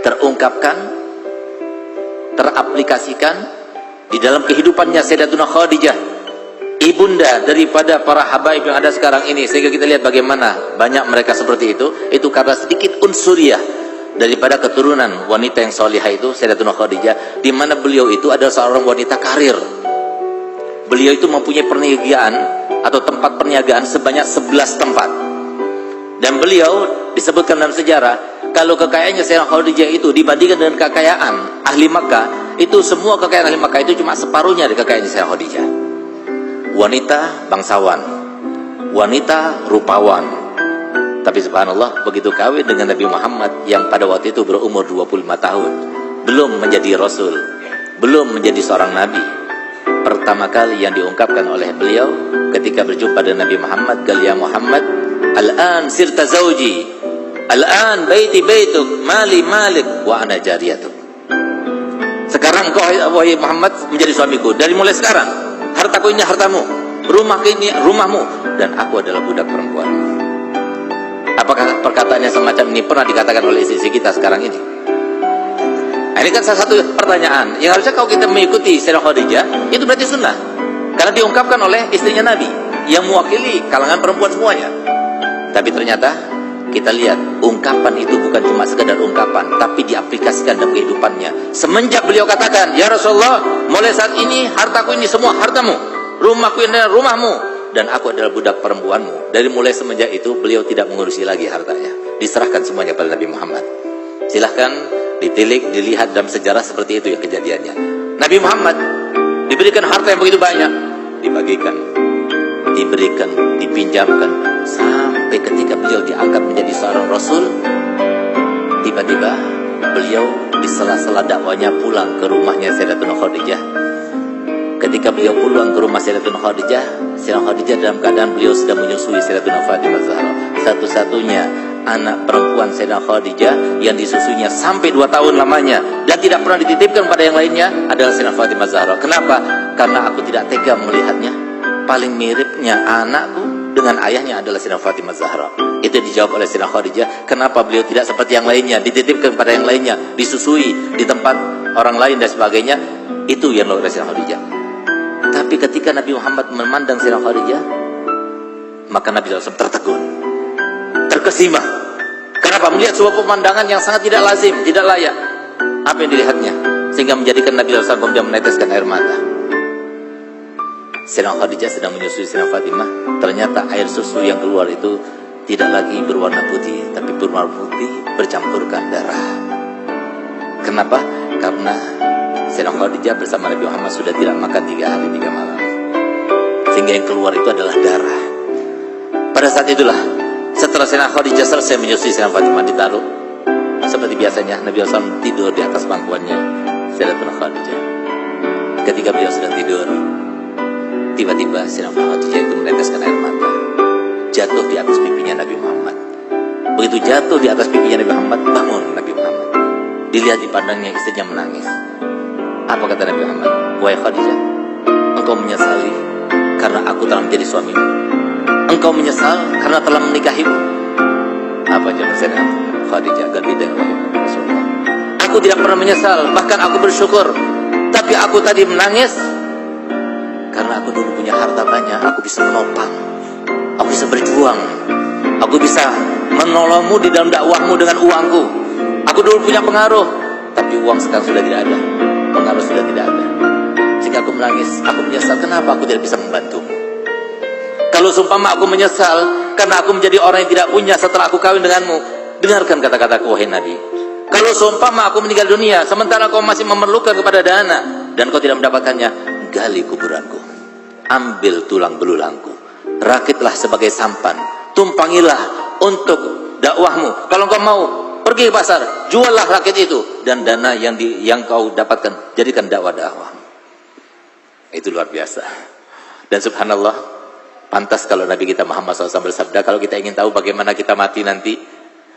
terungkapkan, teraplikasikan di dalam kehidupannya Sayyidatuna Khadijah, ibunda daripada para habaib yang ada sekarang ini, sehingga kita lihat bagaimana banyak mereka seperti itu karena sedikit unsuriah daripada keturunan wanita yang solihah itu Sayyidatuna Khadijah, di mana beliau itu adalah seorang wanita karir. Beliau itu mempunyai perniagaan atau tempat perniagaan sebanyak 11 tempat, dan beliau disebutkan dalam sejarah kalau kekayaannya Sayyidatuna Khadijah itu dibandingkan dengan kekayaan ahli Makkah, itu semua kekayaan ahli Makkah itu cuma separuhnya dari kekayaan Sayyidatuna Khadijah. Wanita bangsawan, wanita rupawan, tapi subhanallah begitu kawin dengan Nabi Muhammad yang pada waktu itu berumur 25 tahun, belum menjadi rasul, belum menjadi seorang nabi, pertama kali yang diungkapkan oleh beliau ketika berjumpa dengan Nabi Muhammad, "Qal ya Muhammad, al-an sirta zawji, al-an baiti baituk, mali malik, wa ana jariyatuk." Sekarang kau wahai Muhammad menjadi suamiku, dari mulai sekarang hartaku ini hartamu, rumahku ini rumahmu, dan aku adalah budak perempuanmu. Apakah perkataannya semacam ini pernah dikatakan oleh istri kita sekarang ini? Nah, ini kan salah satu pertanyaan yang harusnya kalau kita mengikuti Sayyidatuna Khadijah, itu berarti sunnah, karena diungkapkan oleh istrinya Nabi yang mewakili kalangan perempuan semuanya. Tapi ternyata kita lihat ungkapan itu bukan cuma sekedar ungkapan, tapi diaplikasikan dalam kehidupannya. Semenjak beliau katakan, "Ya Rasulullah, mulai saat ini hartaku ini semua hartamu, rumahku ini adalah rumahmu, dan aku adalah budak perempuanmu." Dari mulai semenjak itu beliau tidak mengurusi lagi hartanya, diserahkan semuanya pada Nabi Muhammad. Silahkan ditilik, dilihat dalam sejarah seperti itu ya kejadiannya. Nabi Muhammad diberikan harta yang begitu banyak, dibagikan, diberikan, dipinjamkan, sampai ketika beliau diangkat menjadi seorang rasul. Tiba-tiba beliau di sela-sela dakwanya pulang ke rumahnya Sayyidatuna Khadijah. Ketika beliau pulang ke rumah Sayyidatuna Khadijah, Sayyidatuna Khadijah dalam keadaan beliau sedang menyusui Sayyidatuna Fatimah Zahra, satu-satunya anak perempuan Sayyidatuna Khadijah yang disusuinya sampai 2 tahun lamanya dan tidak pernah dititipkan pada yang lainnya adalah Sayyidatuna Fatimah Zahra. Kenapa? Karena aku tidak tega melihatnya. Paling miripnya anakku dengan ayahnya adalah Sayyidatuna Fatimah Zahra. Itu dijawab oleh Sayyidatuna Khadijah. Kenapa beliau tidak seperti yang lainnya, dititipkan pada yang lainnya, disusui di tempat orang lain dan sebagainya? Itu yang dilakukan Sayyidatuna Khadijah. Tapi ketika Nabi Muhammad memandang Sayyidatuna Khadijah, maka Nabi SAW tertegun, terkesima. Kenapa? Melihat sebuah pemandangan yang sangat tidak lazim, tidak layak. Apa yang dilihatnya sehingga menjadikan Nabi SAW kemudian meneteskan air mata? Sayyidatuna Khadijah sedang menyusui Sayyidatuna Fatimah. Ternyata air susu yang keluar itu tidak lagi berwarna putih, tapi berwarna putih bercampurkan darah. Kenapa? Karena Sayyidatuna Khadijah bersama Nabi Muhammad sudah tidak makan 3 hari 3 malam, sehingga yang keluar itu adalah darah. Pada saat itulah, setelah Sayyidatuna Khadijah selesai menyusui Sayyidatuna Fatimah, ditaruh seperti biasanya. Nabi SAW tidur di atas pangkuannya Sayyidatuna Khadijah. Ketika beliau sedang tidur, tiba-tiba Sayyidatuna Khadijah itu meneteskan air mata, jatuh di atas pipinya Nabi Muhammad. Begitu jatuh di atas pipinya Nabi Muhammad, bangun Nabi Muhammad. Dilihat di pandangnya istrinya menangis. Apa kata Nabi Muhammad? "Wahai Khadijah, engkau menyesali karena aku telah menjadi suamimu? Engkau menyesal karena telah menikahimu?" Apa jawab Sayyidatuna Khadijah? "Gak beda Rasulullah. Aku tidak pernah menyesal, bahkan aku bersyukur. Tapi aku tadi menangis karena aku dulu punya harta banyak, aku bisa menopang, aku bisa berjuang, aku bisa menolongmu di dalam dakwahmu dengan uangku. Aku dulu punya pengaruh, tapi uang sekarang sudah tidak ada, pengaruh sudah tidak ada, sehingga aku menangis, aku menyesal kenapa aku tidak bisa membantumu. Kalau seumpama aku menyesal karena aku menjadi orang yang tidak punya setelah aku kawin denganmu, dengarkan kata-kataku wahai Nabi. Kalau seumpama aku meninggal dunia sementara kau masih memerlukan kepada dana dan kau tidak mendapatkannya, gali kuburanku, ambil tulang belulangku, rakitlah sebagai sampan, tumpangilah untuk dakwahmu. Kalau kau mau pergi ke pasar, juallah rakit itu, dan dana yang kau dapatkan jadikan dakwah. Itu luar biasa. Dan subhanallah, pantas kalau Nabi kita Muhammad SAW bersabda, kalau kita ingin tahu bagaimana kita mati nanti,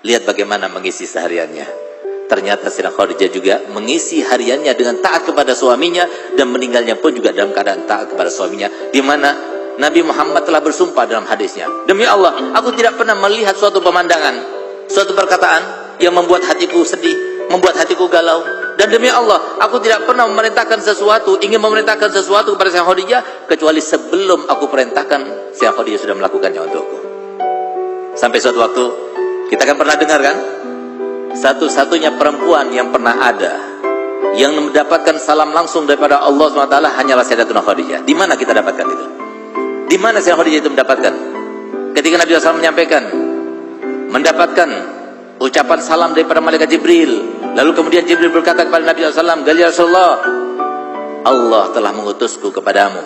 lihat bagaimana mengisi sehariannya. Ternyata Sayyidatuna Khadijah juga mengisi hariannya dengan taat kepada suaminya, dan meninggalnya pun juga dalam keadaan taat kepada suaminya, di mana Nabi Muhammad telah bersumpah dalam hadisnya, "Demi Allah, aku tidak pernah melihat suatu pemandangan, suatu perkataan yang membuat hatiku sedih membuat hatiku galau. Dan demi Allah, aku tidak pernah memerintahkan sesuatu, ingin memerintahkan sesuatu kepada Sayyidah Khadijah, kecuali sebelum aku perintahkan, Sayyidah Khadijah sudah melakukannya untukku. Sampai suatu waktu, kita kan pernah dengar kan, satu-satunya perempuan yang pernah ada, yang mendapatkan salam langsung daripada Allah SWT hanyalah Sayyidatuna Khadijah. Di mana kita dapatkan itu? Di mana Sayyidah Khadijah itu mendapatkan? Ketika Nabi SAW menyampaikan, mendapatkan ucapan salam daripada malaikat Jibril. Lalu kemudian Jibril berkata kepada Nabi SAW, "Ya Rasulullah, Allah telah mengutusku kepadamu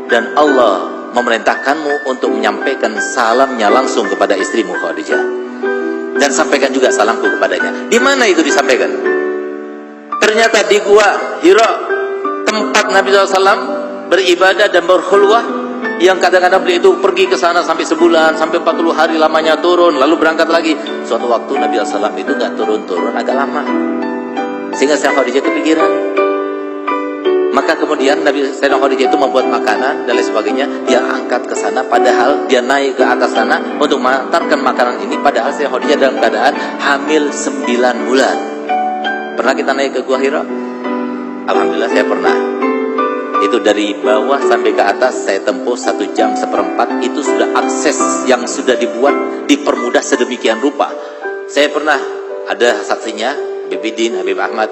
dan Allah memerintahkanmu untuk menyampaikan salamnya langsung kepada istrimu Khadijah. Dan sampaikan juga salamku kepadanya." Di mana itu disampaikan? Ternyata di Gua Hira, tempat Nabi SAW beribadah dan berkhulwah, yang kadang-kadang beliau itu pergi ke sana sampai sebulan, sampai 40 hari lamanya turun, lalu berangkat lagi. Suatu waktu Nabi SAW itu nggak turun-turun agak lama, sehingga Sayyidah Khadijah kepikiran. Maka kemudian Sayyidah Khadijah itu membuat makanan dan lain sebagainya, dia angkat ke sana, padahal dia naik ke atas sana untuk mengantarkan makanan ini, padahal Sayyidah Khadijah dalam keadaan hamil 9 bulan. Pernah kita naik ke Gua Hira? Alhamdulillah saya pernah. Itu dari bawah sampai ke atas saya tempuh 1 jam 1/4. Itu sudah akses yang sudah dibuat, dipermudah sedemikian rupa. Saya pernah ada saksinya, Habib Bidin, Habib Ahmad,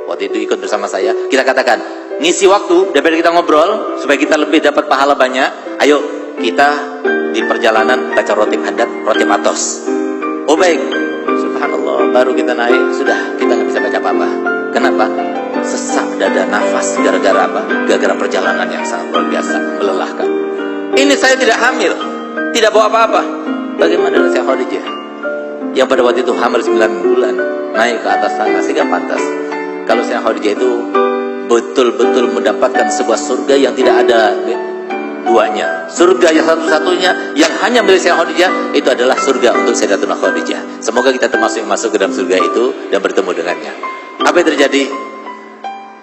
waktu itu ikut bersama saya. Kita katakan, ngisi waktu daripada kita ngobrol supaya kita lebih dapat pahala banyak. Ayo kita di perjalanan baca rotib hadat, rotib atos. Oh baik, subhanallah, baru kita naik sudah kita nggak bisa baca apa-apa. Kenapa? Sesak dada nafas. Gara-gara apa? Gara-gara perjalanan yang sangat luar biasa, melelahkan. Ini saya tidak hamil, tidak bawa apa-apa. Bagaimana dengan Sayyidah Khadijah yang pada waktu itu hamil 9 bulan, naik ke atas sana, sehingga pantas kalau Sayyidah Khadijah itu betul-betul mendapatkan sebuah surga yang tidak ada duanya. Surga yang satu-satunya yang hanya milik Sayyidah Khadijah itu adalah surga untuk Sayyidatuna Khadijah. Semoga kita termasuk masuk ke dalam surga itu dan bertemu dengannya. Apa yang terjadi?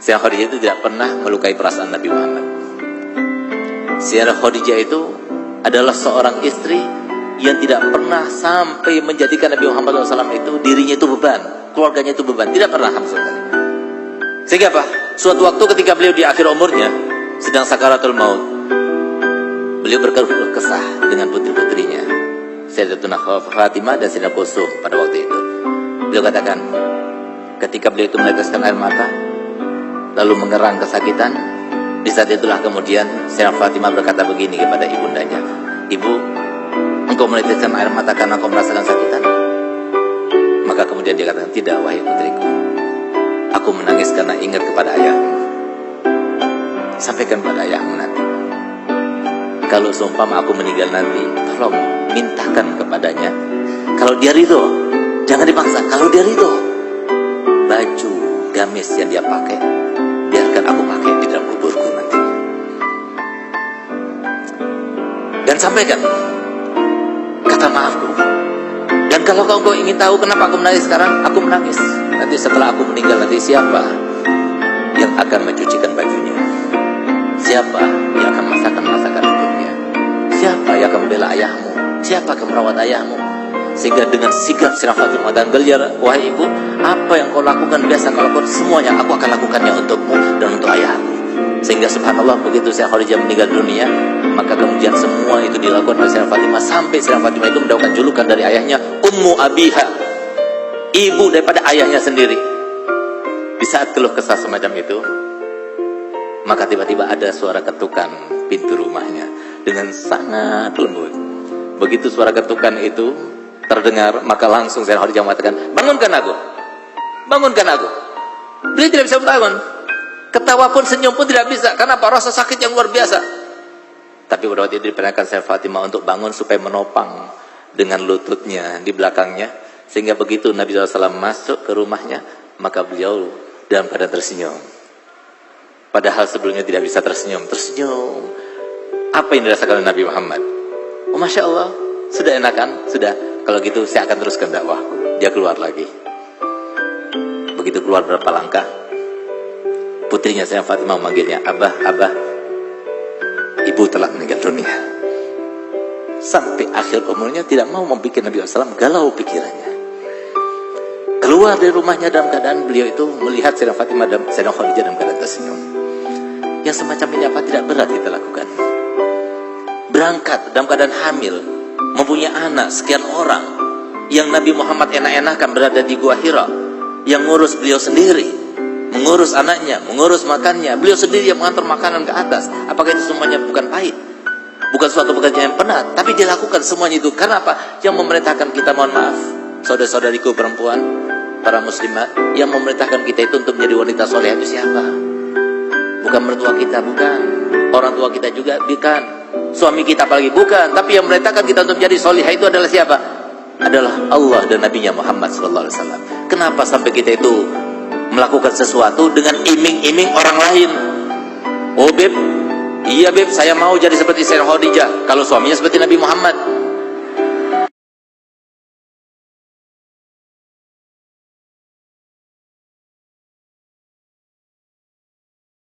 Sayyidah Khadijah itu tidak pernah melukai perasaan Nabi Muhammad. Sayyidah Khadijah itu adalah seorang istri yang tidak pernah sampai menjadikan Nabi Muhammad SAW itu dirinya itu beban, keluarganya itu beban, tidak pernah sama sekali. Sehingga apa? Suatu waktu ketika beliau di akhir umurnya sedang sakaratul maut, beliau berkeluh kesah dengan putri-putrinya, Sayyidatuna Fatimah dan Sayyidatuna Kulsum pada waktu itu. Beliau katakan, ketika beliau itu meneteskan air mata, lalu mengerang kesakitan, di saat itulah kemudian Sayyidatuna Fatimah berkata begini kepada ibundanya, "Ibu, engkau meneteskan air mata karena engkau merasakan sakitan?" Maka kemudian dia katakan, "Tidak, wahai putriku, aku menangis karena ingat kepada ayahmu. Sampaikan pada ayahmu nanti. Kalau seumpama aku meninggal nanti, tolong mintakan kepadanya. Kalau dia ridho, jangan dipaksa. Kalau dia ridho, baju gamis yang dia pakai, biarkan aku pakai di dalam kuburku nanti. Dan sampaikan kata maafku. Dan kalau kau ingin tahu kenapa aku menangis sekarang, aku menangis. Nanti setelah aku meninggal nanti siapa yang akan mencucikan bajunya? Siapa yang akan masakan untuknya? Siapa yang akan membela ayahmu? Siapa yang merawat ayahmu?" Sehingga dengan sigap Sayyidah Fatimah dan gelir, "Wahai ibu, apa yang kau lakukan biasa kalau kau semuanya aku akan lakukannya untukmu dan untuk ayahmu." Sehingga subhanallah begitu Sayyidah Khadijah meninggal dunia, maka kemudian semua itu dilakukan oleh Sayyidah Fatimah, sampai Sayyidah Fatimah itu mendapatkan julukan dari ayahnya Ummu Abiha, ibu daripada ayahnya sendiri. Di saat keluh kesah semacam itu, maka tiba-tiba ada suara ketukan pintu rumahnya dengan sangat lembut. Begitu suara ketukan itu terdengar, maka langsung Sayyidah Khadijah mengatakan, "Bangunkan aku, bangunkan aku." Dia tidak bisa bangun, ketawa pun senyum pun tidak bisa, karena apa? Rasa sakit yang luar biasa. Tapi pada waktu itu diperintahkan Sayyidah Fatimah untuk bangun supaya menopang dengan lututnya di belakangnya, sehingga begitu Nabi SAW masuk ke rumahnya, maka beliau dalam keadaan tersenyum. Padahal sebelumnya tidak bisa tersenyum. Apa yang dirasakan oleh Nabi Muhammad? Oh Masya Allah, sudah enakan? Sudah, kalau gitu saya akan teruskan dakwahku. Dia keluar lagi. Begitu keluar berapa langkah, putrinya Sayyidah Fatimah memanggilnya, "Abah, Abah, ibu telah meninggal dunia." Sampai akhir umurnya tidak mau membuat Nabi SAW galau pikirannya. keluar dari rumahnya dalam keadaan beliau itu melihat Sayyidah Fatimah dan Sayyidah Khadijah dalam keadaan tersenyum. Yang semacam ini apa tidak berat kita lakukan? Berangkat dalam keadaan hamil, mempunyai anak sekian orang, yang Nabi Muhammad enak-enakan berada di Gua Hira, yang ngurus beliau sendiri, mengurus anaknya, mengurus makannya, beliau sendiri yang mengantar makanan ke atas. Apakah itu semuanya bukan pahit? Bukan suatu pekerjaan yang penat, tapi dia lakukan semuanya itu. Karena apa? Yang memerintahkan kita, mohon maaf, saudara-saudariku perempuan, para muslimat, yang memerintahkan kita itu untuk menjadi wanita soleh itu siapa? Bukan mertua kita, bukan. Orang tua kita juga, bukan. Suami kita apalagi, bukan. Tapi yang memerintahkan kita untuk menjadi solihah itu adalah siapa? Adalah Allah dan Nabi-Nya Muhammad SAW. Kenapa sampai kita itu melakukan sesuatu dengan iming-iming orang lain? Oh beb, iya beb, saya mau jadi seperti Sayyidah Khadijah. Kalau suaminya seperti Nabi Muhammad,